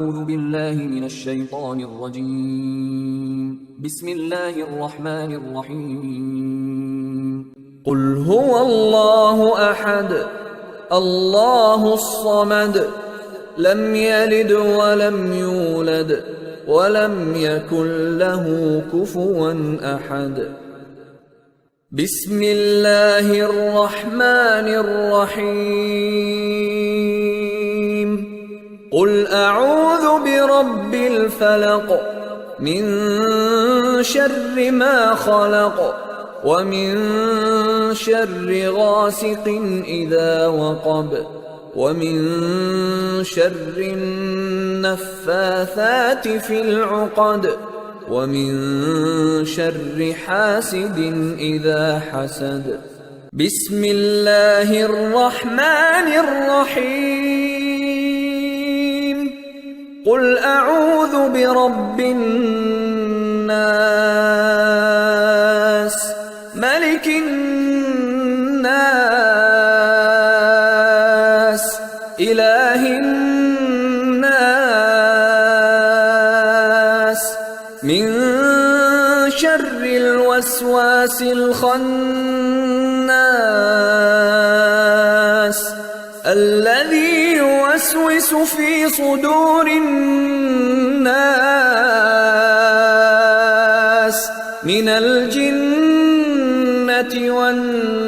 أعوذ بالله من الشيطان الرجيم. بسم الله الرحمن الرحيم. قل هو الله أحد الله الصمد لم يلد ولم يولد ولم يكن له كفوا أحد. بسم الله الرحمن الرحيم. قل أعوذ برب الفلق من شر ما خلق ومن شر غاسق إذا وقب ومن شر النفاثات في العقد ومن شر حاسد إذا حسد. بسم الله الرحمن الرحيم. قل أعوذ برب الناس ملك الناس إله الناس من شر الوسواس الخناس الذي يوسوس في صدور الناس من الجنة والناس.